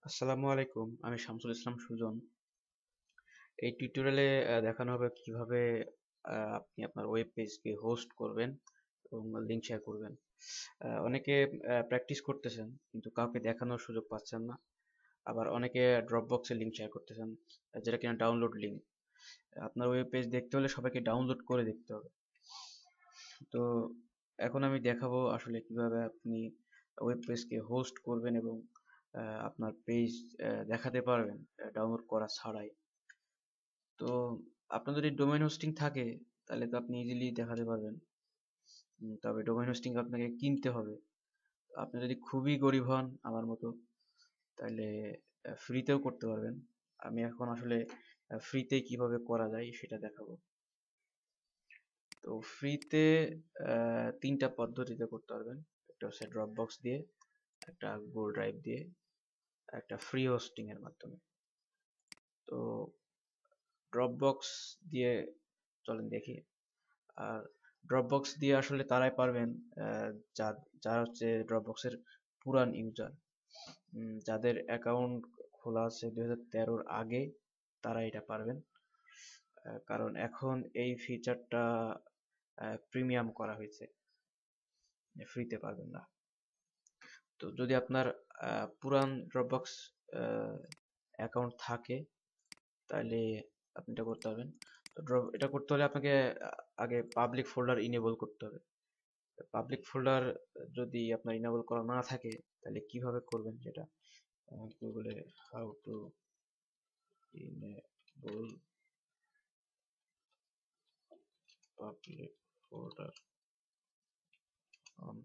আসসালামু আলাইকুম, আমি শামসুল ইসলাম সুজন। এই টিউটোরিয়ালে দেখানো হবে কিভাবে আপনি আপনার ওয়েব পেজকে হোস্ট করবেন এবং লিঙ্ক শেয়ার করবেন। অনেকে প্র্যাকটিস করতেছেন কিন্তু কাউকে দেখানোর সুযোগ পাচ্ছেন না। আবার অনেকে ড্রপবক্সে লিঙ্ক শেয়ার করতেছেন, যেটা কিনা ডাউনলোড লিঙ্ক। আপনার ওয়েব পেজ দেখতে হলে সবাইকে ডাউনলোড করে দেখতে হবে। তো এখন আমি দেখাবো আসলে কিভাবে আপনি ওয়েব পেজকে হোস্ট করবেন এবং আপনার পেজ দেখাতে পারবেন ডাউনলোড করা ছাড়াই। তো আপনার যদি ডোমেইন হোস্টিং থাকে তাহলে তো আপনি ইজিলি দেখাতে পারবেন। তবে ডোমেইন হোস্টিং আপনাকে কিনতে হবে। আপনি যদি খুবই গরিব হন আমার মতো তাহলে ফ্রিতেও করতে পারবেন। আমি এখন আসলে ফ্রিতে কিভাবে করা যায় সেটা দেখাবো। তো ফ্রিতে তিনটা পদ্ধতিতে করতে পারবেন। একটা হচ্ছে ড্রপবক্স দিয়ে, একটা গুগল ড্রাইভ দিয়ে, একটা ফ্রি হোস্টিং এর মাধ্যমে। তো ড্রপবক্স দিয়ে চলেন দেখি। আর ড্রপবক্স দিয়ে আসলে তারাই পারবেন আহ, যারা হচ্ছে ড্রপবক্সের পুরান ইউজার, যাদের অ্যাকাউন্ট খোলা আছে 2013-র আগে, তারা এটা পারবেন। কারণ এখন এই ফিচারটা প্রিমিয়াম করা হয়েছে, ফ্রিতে পারবেন না। তো যদি আপনার পুরান ড্রপবক্স অ্যাকাউন্ট থাকে তাহলে আপনি এটা করতে পারবেন। তো এটা করতে হলে আপনাকে আগে পাবলিক ফোল্ডার ইনেবল করতে হবে। পাবলিক ফোল্ডার যদি আপনার ইনেবল করা না থাকে তাহলে কিভাবে করবেন সেটা গুগলে how to enable public folder on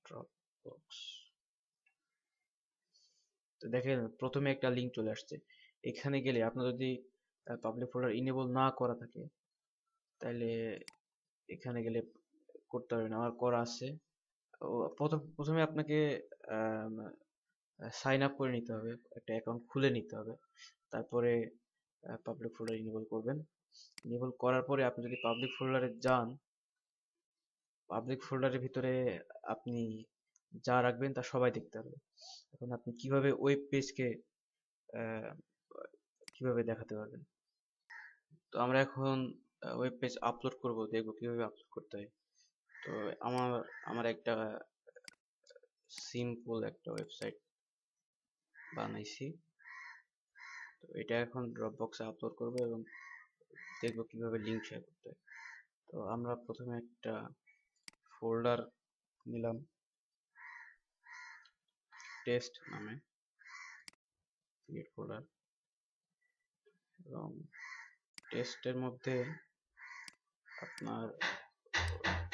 Dropbox. তো দেখেন প্রথমে একটা লিঙ্ক চলে আসছে। এখানে গেলে আপনার যদি পাবলিক ফোল্ডার ইনেবল না করা থাকে তাহলে এখানে গেলে করতে পারবেন। আমার করা আছে। প্রথমে আপনাকে সাইন আপ করে নিতে হবে, একটা অ্যাকাউন্ট খুলে নিতে হবে। তারপরে পাবলিক ফোল্ডার ইনেবল করবেন। ইনেবল করার পরে আপনি যদি পাবলিক ফোল্ডারে যান, পাবলিক ফোল্ডারের ভিতরে আপনি যা রাখবেন তা সবাই দেখতে পারবে। এখন আপনি কিভাবে ওয়েব পেজকে কিভাবে দেখাতে পারবেন। তো আমরা এখন ওয়েব পেজ আপলোড করব, দেখবো কিভাবে আপলোড করতে হয়। তো আমার আমার একটা সিম্পল একটা ওয়েবসাইট বানাইছি। তো এটা এখন ড্রপবক্সে আপলোড করব এবং দেখবো কিভাবে লিঙ্ক শেয়ার করতে হয়। তো আমরা প্রথমে একটা ফোল্ডার নিলাম টেস্ট নামে, ক্রিয়েট ফোল্ডার, এবং টেস্টের মধ্যে আপনার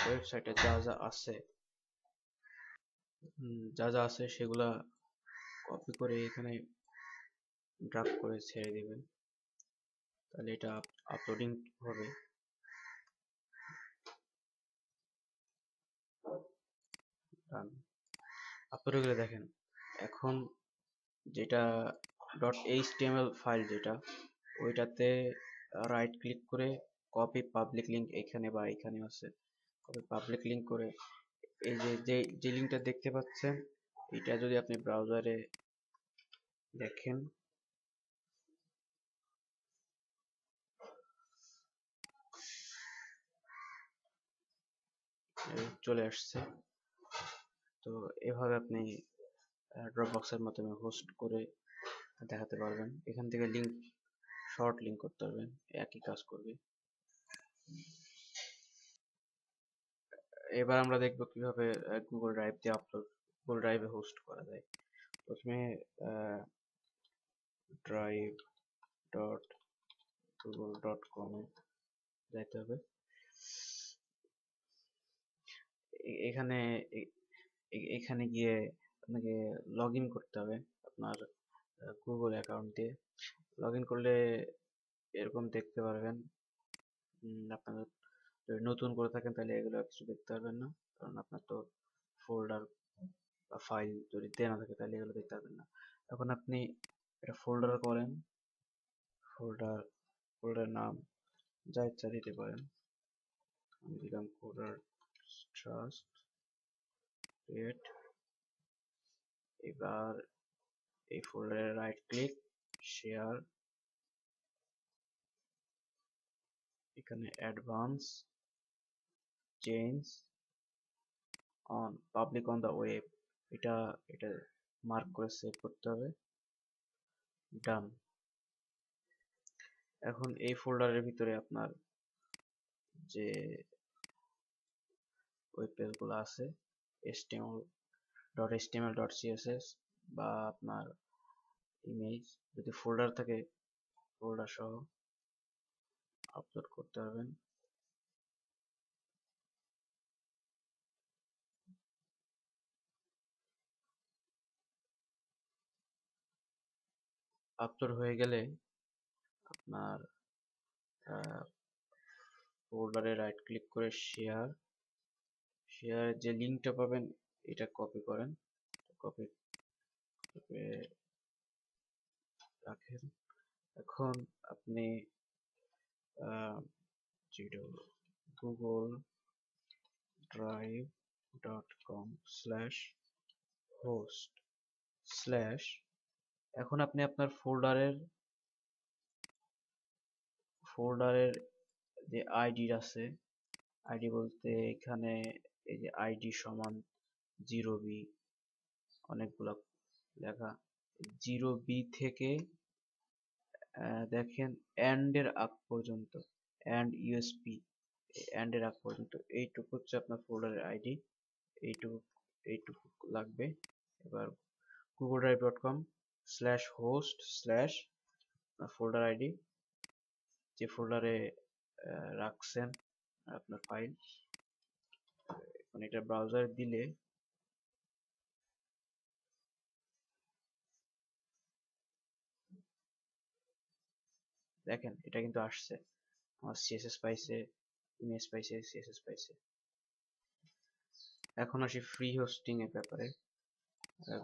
ওয়েবসাইটে যা যা আছে সেগুলা কপি করে এখানে ড্রাগ করে ছেড়ে দিবেন, তাহলে এটা আপলোডিং হবে। ডান। আপলোড হয়ে গেলে দেখেন এখন যেটা .html ফাইল, যেটা ওইটাতে রাইট ক্লিক করে কপি পাবলিক লিঙ্ক, এখানে বা এখানে আছে, কপি পাবলিক লিঙ্ক করে এই যে যে যে লিঙ্কটা দেখতে পাচ্ছেন এটা যদি আপনি ব্রাউজারে দেখেন, এই চলে আসছে। তো এভাবে আপনি ড্রপবক্সের মাধ্যমে হোস্ট করে দেখাতে পারবেন। এখান থেকে লিঙ্ক, শর্ট লিঙ্ক করতে পারবেন, একই কাজ করবে। এবার আমরা দেখব কিভাবে গুগল ড্রাইভ দিয়ে গুগল ড্রাইভে হোস্ট করা যায়। প্রথমে ড্রাইভ ডট গুগল ডট কমে যাইতে হবে। এখানে এখানে গিয়ে আপনাকে লগ ইন করতে হবে আপনার গুগল অ্যাকাউন্ট দিয়ে। লগ ইন করলে এরকম দেখতে পারবেন। আপনার যদি নতুন করে থাকেন তাহলে এগুলো কিছু দেখতে পারবেন না, কারণ আপনার তো ফোল্ডার বা ফাইল যদি দেওয়া না থাকে তাহলে এগুলো দেখতে পারবেন না। এখন আপনি এটা ফোল্ডার করেন, ফোল্ডার নাম যা ইচ্ছা দিতে পারেন। আমি দিলাম ফোল্ডার ট্রাস্ট ক্রিয়েট। এবার এই ফোল্ডারে রাইট ক্লিক, শেয়ার, এখানে advance, change on public on the web, এটা এটা মার্ক করে সেভ করতে হবে। ডান। এখন এই ফোল্ডারের ভিতরে আপনার যে ওয়েব পেজগুলো আছে, html.html.css বা আপনার ইমেজ যদি ফোল্ডার থাকে ফোল্ডার সহ আপলোড করতে পারবেন। আপলোড হয়ে গেলে আপনার ফোল্ডারে রাইট ক্লিক করে শেয়ারের যে লিঙ্কটা পাবেন এটা কপি করেন, কপি করে রাখেন। এখন আপনি যেটা google.drive.com/host/ এখন আপনি আপনার ফোল্ডারের যে আইডি আছে, আইডি বলতে এখানে এই যে আইডি সমান 0b অনেকগুলা লেখা, 0b থেকে দেখেন এন্ড এর আগ পর্যন্ত, এন্ড ইউএসপি এন্ড এর আগ পর্যন্ত এইটুকু হচ্ছে আপনার ফোল্ডারের আইডি, এইটুকু এইটুকু লাগবে। এবার google.drive.com/host/ ফোল্ডার আইডি যে ফোল্ডারে রাখছেন আপনার ফাইল, এখন এটা ব্রাউজার দিলে দেখেন এটা কিন্তু আসছে, আমার সিএসএস পাইছে, ইমেজ পাইছে, সিএসএস পাইছে। এখন আসি ফ্রি হোস্টিং এর ব্যাপারে।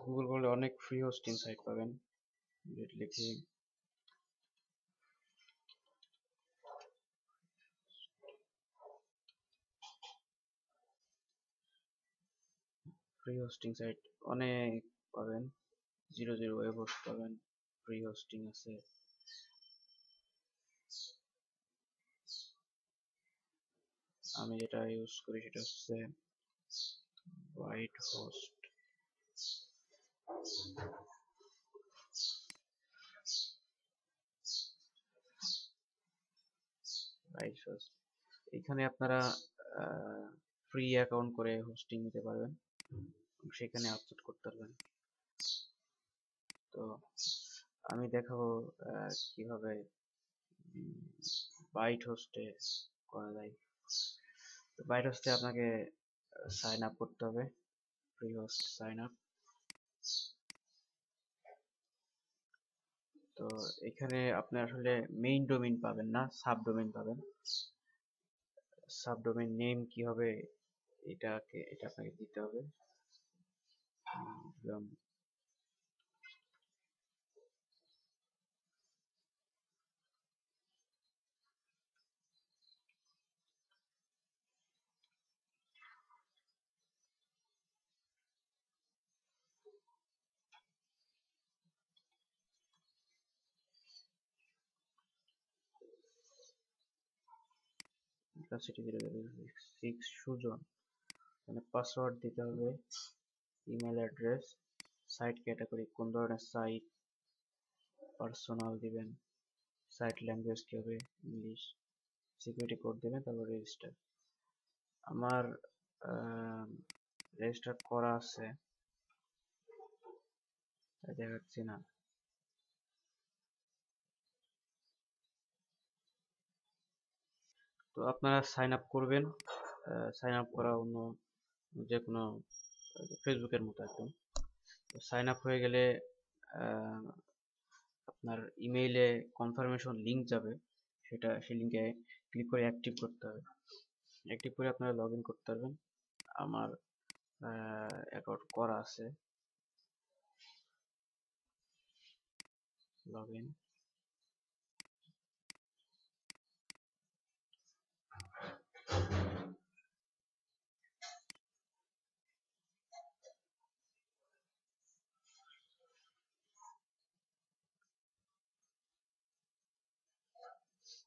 গুগল বলে অনেক ফ্রি হোস্টিং সাইট পাবেন, লিখি ফ্রি হোস্টিং সাইট অনেক পাবেন, 00 ওয়েব হোস্ট পাবেন, ফ্রি হোস্টিং আছে। আমি যেটা ইউজ করি সেটা হচ্ছে হোয়াইট হোস্ট। এখানে আপনারা ফ্রি অ্যাকাউন্ট করে হোস্টিং নিতে পারবেন, সেখানে আপলোড করতে পারবেন। তো আমি দেখাবো কিভাবে বাইট হোস্টে করা যায়। তো বাইট হোস্টে আপনাকে সাইন আপ করতে হবে, ফ্রি হোস্ট সাইন আপ। তো এখানে আপনি আসলে মেইন ডোমেইন পাবেন না, সাব ডোমেইন পাবেন। সাব ডোমেইন নেম কি হবে এটা আপনাকে দিতে হবে। সিটি 006 সুজন, মানে পাসওয়ার্ড দিতে হবে, ইমেল অ্যাড্রেস, সাইট ক্যাটাগরি কোন ধরনের সাইট, পার্সোনাল দিবেন, সাইট ল্যাঙ্গুয়েজ কি হবে, ইংলিশ, সিকিউরিটি কোড দিবেন, তারপর রেজিস্টার। আমার রেজিস্টার করা আছে, দেখাচ্ছি না। তো আপনারা সাইন আপ করবেন, সাইন আপ করা অন্য যে কোনো ফেসবুকের মতো একদম। সাইন আপ হয়ে গেলে আপনার ইমেইলে কনফার্মেশন লিংক যাবে, সেই লিঙ্কে ক্লিক করে অ্যাক্টিভ করতে হবে। অ্যাক্টিভ করে আপনারা লগ ইন করতে পারবেন। আমার অ্যাকাউন্ট করা আছে, লগ ইন।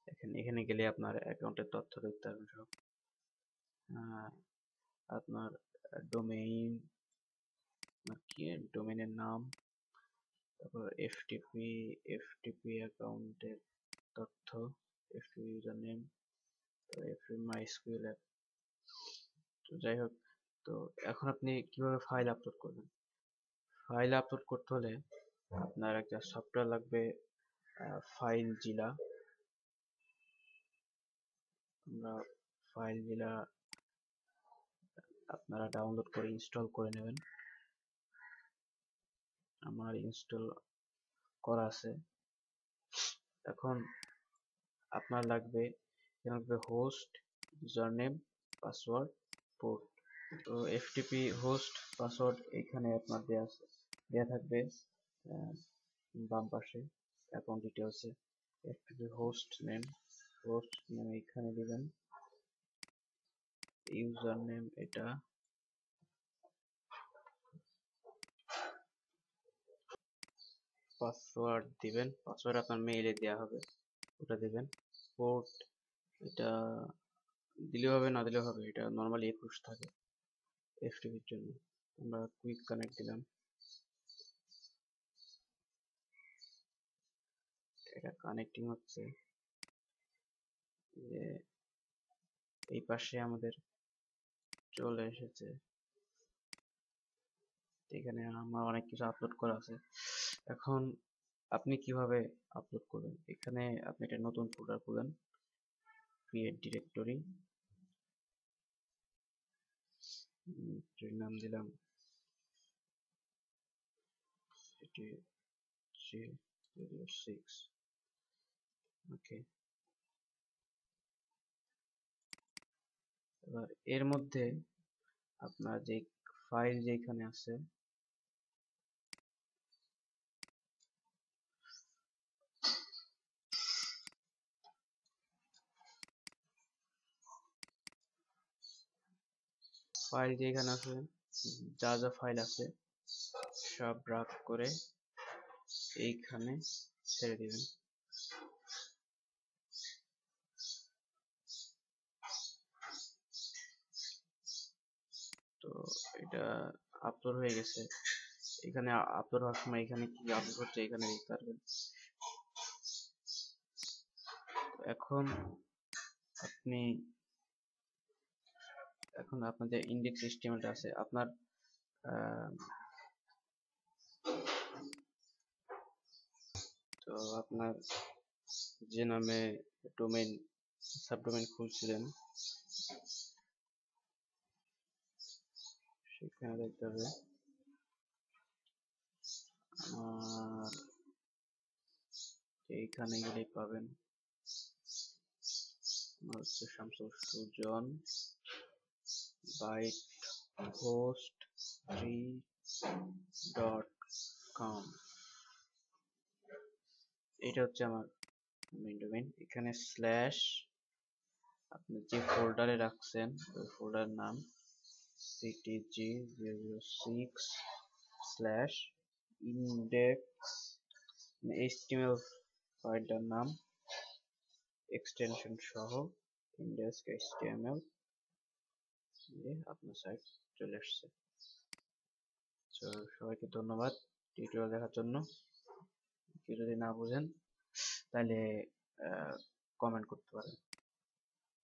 এখানে গেলে আপনার অ্যাকাউন্টের তথ্য দেখতে পারবেন সব। আপনার ডোমেইন, কি ডোমেইনের নাম, তারপর এফটিপি অ্যাকাউন্টের তথ্য, FTP user name, FTP MySQL app. তো যাই হোক, তো এখন আপনি কিভাবে ফাইল আপলোড করবেন? ফাইল আপলোড করতে হলে আপনার একটা সফটওয়্যার লাগবে, ফাইলজিলা। আমরা ফাইলজিলা আপনারা ডাউনলোড করে ইনস্টল করে নেবেন। আমার ইনস্টল করা আছে। এখন আপনার লাগবে হোস্ট, ইউজারনেম, পাসওয়ার্ড, পোর্ট। তো এফটিপি হোস্ট পাসওয়ার্ড এখানে আপনার দেয়া থাকবে বাম পাশে অ্যাকাউন্ট ডিটেলসে। এফটিপি হোস্ট নেম এখানে দিবেন, ইউজার নেম এটা, পাসওয়ার্ড দিবেন, পাসওয়ার্ড আপনার মেইলে দেওয়া হবে, ওটা দিবেন। পোর্ট এটা দিলেও হবে না দিলেও হবে, এটা নর্মালি 21 থাকে এফটিপির জন্য। আমরা কুইক কানেক্ট দিলাম, এটা কানেক্টিং হচ্ছে। যে এই পাশে আমাদের চলে এসেছে, এখানে আমার অনেক কিছু আপলোড করা আছে। এখন আপনি কিভাবে আপলোড করবেন? এখানে আপনি একটা নতুন ফোল্ডার খুলবেন, ক্রিয়েট ডিরেক্টরি, নাম দিলাম CT06, ওকে। এবার এর মধ্যে আপনার যে ফাইল যেখানে আছে, যা যা ফাইল আছে সব ড্রাগ করে এইখানে ছেড়ে দিবেন। তো এটা আপলোড হয়ে গেছে। এখানে আপলোড হওয়ার সময় এখানে কি আপলোড হচ্ছে এখানে দেখতে পারবেন। এখন আপনি আপনাদের ইন্ডেক্স HTML আছে আপনার, তো আপনার যে নামে ডোমেইন সাবডোমেইন খুলছিলেন সেখানে দেখতে হবে। আর এইখানে গেলেই পাবেন, আমার হচ্ছে Shamsul Sujan byte host 3.com, এটা হচ্ছে আমার মেইন ডোমেইন। এখানে স্ল্যাশ আপনি যে ফোল্ডারে রাখছেন ওই ফোল্ডার নাম ctg06 index, HTML ফাইলটার নাম এক্সটেনশন সহ index.html দিয়ে আপনার সাইট চলে আসছে। তো সবাইকে ধন্যবাদ টিউটোরিয়াল দেখার জন্য। কেউ যদি না বুঝেন তাহলে কমেন্ট করতে পারেন।